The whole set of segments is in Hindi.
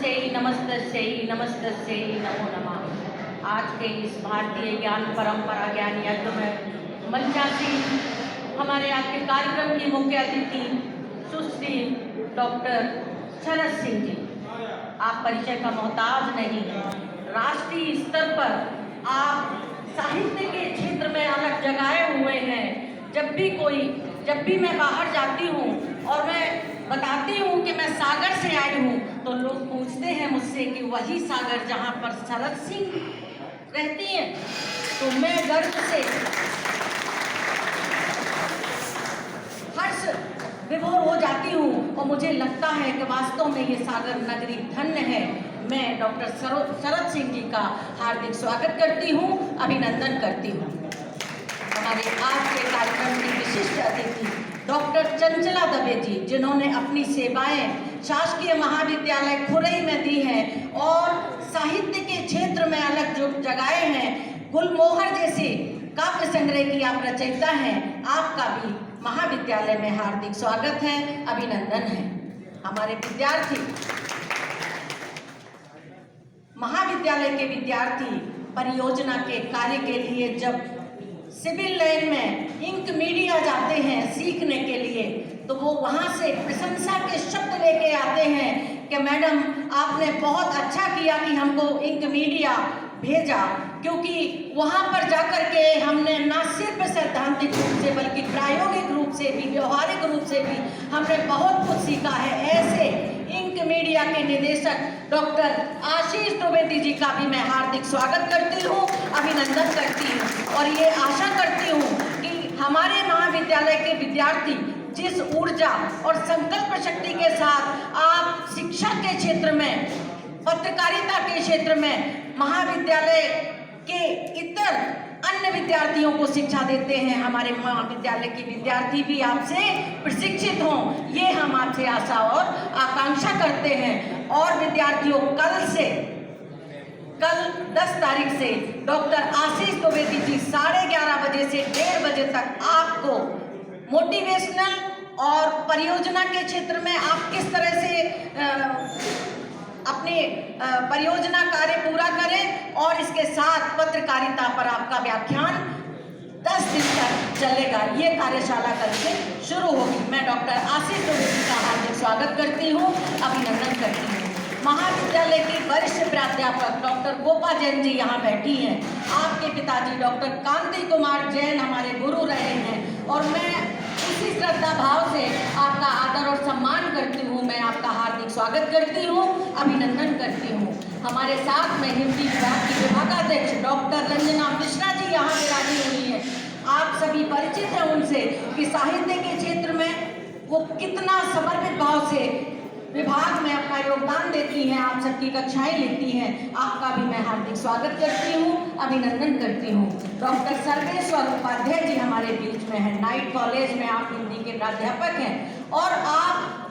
नमस्तस्यै नमो नमः। आज के इस भारतीय ज्ञान परंपरा ज्ञान यज्ञ में मंचासीन हमारे आज के कार्यक्रम की मुख्य अतिथि सुश्री डॉक्टर शरद सिंह जी। आप परिचय का मोहताज नहीं है। राष्ट्रीय स्तर पर आप साहित्य के क्षेत्र में अलग जगाए हुए हैं। जब भी मैं बाहर जाती हूँ और मैं बताती हूँ कि मैं सागर से आई हूँ, तो लोग पूछते हैं मुझसे कि वही सागर जहाँ पर शरद सिंह रहती हैं। तो मैं गर्व से हर्ष विभोर हो जाती हूँ और मुझे लगता है कि वास्तव में ये सागर नगरी धन्य है। मैं डॉक्टर शरद सिंह जी का हार्दिक स्वागत करती हूँ, अभिनंदन करती हूँ। हमारे आज के कार्यक्रम की विशिष्ट अतिथि डॉक्टर चंचला दबे जी, जिन्होंने अपनी सेवाएं शासकीय महाविद्यालय खुरई में दी हैं और साहित्य के क्षेत्र में अलग जो जगाए हैं। गुलमोहर जैसी काव्य संग्रह की आप रचयिता हैं। आपका भी महाविद्यालय में हार्दिक स्वागत है, अभिनंदन है। हमारे विद्यार्थी महाविद्यालय के विद्यार्थी परियोजना के कार्य के लिए जब सिविल लाइन में इंक मीडिया जाते हैं सीखने के लिए, तो वो वहाँ से प्रशंसा के शब्द लेके आते हैं कि मैडम आपने बहुत अच्छा किया कि हमको इंक मीडिया भेजा, क्योंकि वहाँ पर जाकर के हमने न सिर्फ सैद्धांतिक रूप से बल्कि प्रायोगिक रूप से भी, व्यवहारिक रूप से भी हमने बहुत कुछ सीखा है। ऐसे इंक मीडिया के निदेशक डॉक्टर आशीष द्विवेदी जी का भी मैं हार्दिक स्वागत करती हूँ, अभिनंदन करती हूँ और ये आशा करती हूँ कि हमारे महाविद्यालय के विद्यार्थी जिस ऊर्जा और संकल्प शक्ति के साथ आप शिक्षा के क्षेत्र में, पत्रकारिता के क्षेत्र में महाविद्यालय के इतर अन्य विद्यार्थियों को शिक्षा देते हैं, हमारे महाविद्यालय के विद्यार्थी भी आपसे प्रशिक्षित हों, ये हम आपसे आशा और आकांक्षा करते हैं। और विद्यार्थियों, कल 10 तारीख से डॉक्टर आशीष द्विवेदी जी 11:30 बजे से 1:30 बजे तक आपको मोटिवेशनल और परियोजना के क्षेत्र में आप किस तरह से अपने परियोजना कार्य पूरा करें और इसके साथ पत्रकारिता पर आपका व्याख्यान 10 दिन तक चलेगा। ये कार्यशाला कल से शुरू होगी। मैं डॉक्टर आशीष द्विवेदी का हार्दिक स्वागत करती हूँ, अभिनंदन करती हूँ। महाविद्यालय की वरिष्ठ प्राध्यापक डॉक्टर गोपा जैन जी यहाँ बैठी हैं। आपके पिताजी डॉक्टर कांति कुमार जैन हमारे गुरु रहे हैं और मैं इसी श्रद्धा भाव से आपका आदर और सम्मान करती हूँ। मैं आपका हार्दिक स्वागत करती हूँ, अभिनंदन करती हूँ। हमारे साथ में हिंदी विभाग की विभागाध्यक्ष डॉक्टर रंजना मिश्रा जी यहाँ विराजी हुई हैं। आप सभी परिचित हैं उनसे कि साहित्य के क्षेत्र में वो कितना समर्पित भाव से विभाग में अपना योगदान देती हैं, आप सबकी कक्षाएं लेती हैं। आपका भी मैं हार्दिक स्वागत करती हूँ, अभिनंदन करती हूँ। डॉक्टर सर्वेश्वर उपाध्याय जी हमारे बीच में हैं। नाइट कॉलेज में आप हिंदी के प्राध्यापक हैं और आप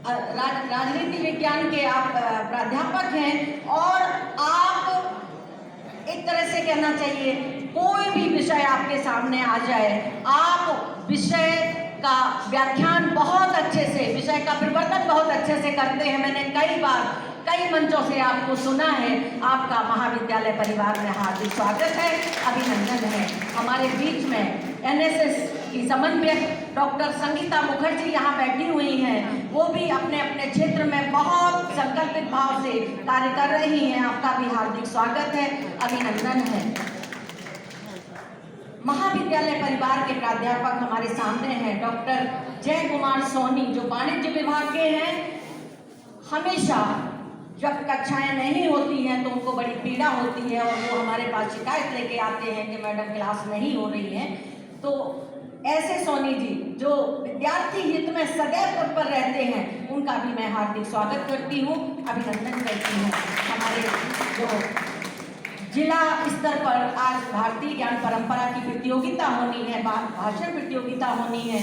राजनीति विज्ञान के आप प्राध्यापक हैं और आप एक तरह से कहना चाहिए कोई भी विषय आपके सामने आ जाए, आप विषय का व्याख्यान बहुत अच्छे से, विषय का परिवर्तन बहुत अच्छे से करते हैं। मैंने कई बार कई मंचों से आपको सुना है। आपका महाविद्यालय परिवार में हार्दिक स्वागत है, अभिनंदन है। हमारे बीच में एनएसएस की समन्वयक डॉक्टर संगीता मुखर्जी यहाँ बैठी हुई हैं। वो भी अपने अपने क्षेत्र में बहुत संकल्पित भाव से कार्य कर रही हैं। आपका भी हार्दिक स्वागत है, अभिनंदन है। महाविद्यालय परिवार के प्राध्यापक हमारे सामने हैं डॉक्टर जय कुमार सोनी, जो वाणिज्य विभाग के हैं। हमेशा जब कक्षाएं नहीं होती हैं तो उनको बड़ी पीड़ा होती है और वो हमारे पास शिकायत लेके आते हैं कि मैडम क्लास नहीं हो रही है। तो ऐसे सोनी जी जो विद्यार्थी हित में सदैव तत्पर रहते हैं, उनका भी मैं हार्दिक स्वागत करती हूँ, अभिनंदन करती हूँ। हमारे जो जिला स्तर पर आज भारतीय ज्ञान परंपरा की प्रतियोगिता होनी है, भाषण प्रतियोगिता होनी है।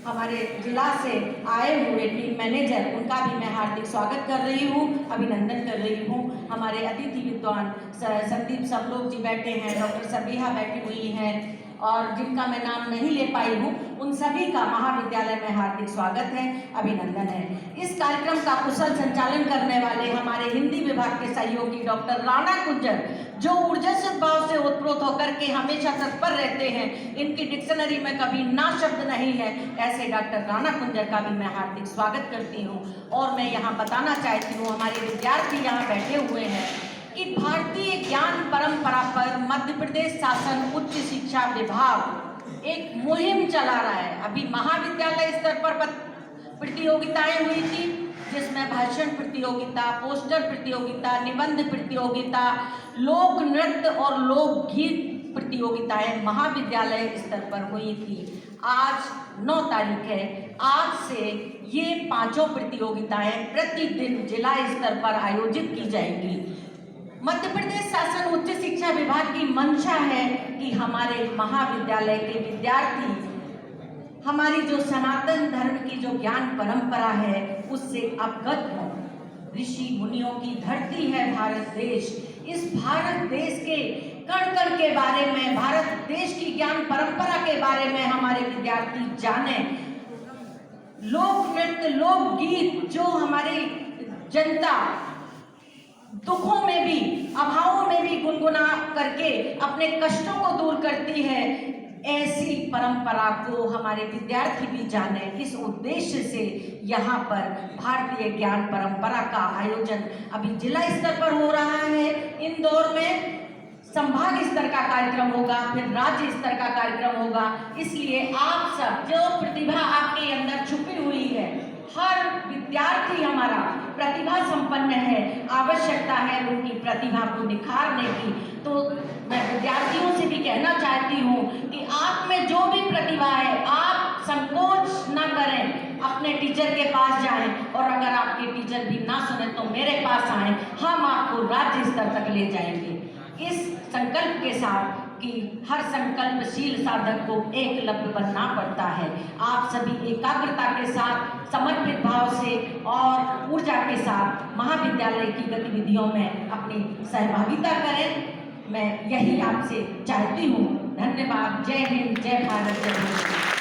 हमारे जिला से आए हुए टीम मैनेजर, उनका भी मैं हार्दिक स्वागत कर रही हूँ, अभिनंदन कर रही हूँ। हमारे अतिथि विद्वान संदीप सब लोग जी बैठे हैं, डॉक्टर सबिहा बैठी हुई हैं और जिनका मैं नाम नहीं ले पाई हूँ, उन सभी का महाविद्यालय में हार्दिक स्वागत है, अभिनंदन है। इस कार्यक्रम का कुशल संचालन करने वाले हमारे हिंदी विभाग के सहयोगी डॉक्टर राणा कुंजर, जो ऊर्जास्वत भाव से ओतप्रोत होकर के हमेशा तत्पर रहते हैं, इनकी डिक्शनरी में कभी ना शब्द नहीं है, ऐसे डॉक्टर राणा कुंजर का भी मैं हार्दिक स्वागत करती हूँ। और मैं यहाँ बताना चाहती हूँ, हमारे विद्यार्थी यहाँ बैठे हुए हैं कि भारतीय ज्ञान परंपरा पर मध्य प्रदेश शासन उच्च शिक्षा विभाग एक मुहिम चला रहा है। अभी महाविद्यालय स्तर पर प्रतियोगिताएं हुई थी, जिसमें भाषण प्रतियोगिता, पोस्टर प्रतियोगिता, निबंध प्रतियोगिता, लोक नृत्य और लोकगीत प्रतियोगिताएं महाविद्यालय स्तर पर हुई थी। आज 9 तारीख है। आज से ये 5 प्रतियोगिताएं प्रतिदिन जिला स्तर पर आयोजित की जाएंगी। मध्य प्रदेश शासन उच्च शिक्षा विभाग की मंशा है कि हमारे महाविद्यालय के विद्यार्थी हमारी जो सनातन धर्म की जो ज्ञान परंपरा है उससे अवगत हों। ऋषि मुनियों की धरती है भारत देश। इस भारत देश के कण कण के बारे में, भारत देश की ज्ञान परंपरा के बारे में हमारे विद्यार्थी जाने। लोक नृत्य, लोकगीत जो हमारी जनता दुखों में भी, अभावों में भी गुनगुना करके अपने कष्टों को दूर करती है, ऐसी परंपरा को हमारे विद्यार्थी भी जाने। इस उद्देश्य से यहाँ पर भारतीय ज्ञान परंपरा का आयोजन अभी जिला स्तर पर हो रहा है। इंदौर में संभाग स्तर का कार्यक्रम होगा, फिर राज्य स्तर का कार्यक्रम होगा। इसलिए आप सब जो प्रतिभा आपके अंदर छुपी हुई है, हर विद्यार्थी हमारा प्रतिभा संपन्न है, आवश्यकता है उनकी प्रतिभा को निखारने की। तो मैं विद्यार्थियों से भी कहना चाहती हूँ कि आप में जो भी प्रतिभा है, आप संकोच न करें, अपने टीचर के पास जाएं, और अगर आपके टीचर भी ना सुने तो मेरे पास आएं, हम आपको राज्य स्तर तक ले जाएंगे। इस संकल्प के साथ कि हर संकल्पशील साधक को एकलव्य बनना पड़ता है। आप सभी एकाग्रता के साथ, समर्पित भाव से और ऊर्जा के साथ महाविद्यालय की गतिविधियों में अपनी सहभागिता करें, मैं यही आपसे चाहती हूँ। धन्यवाद। जय हिंद, जय भारत, जय हिंद।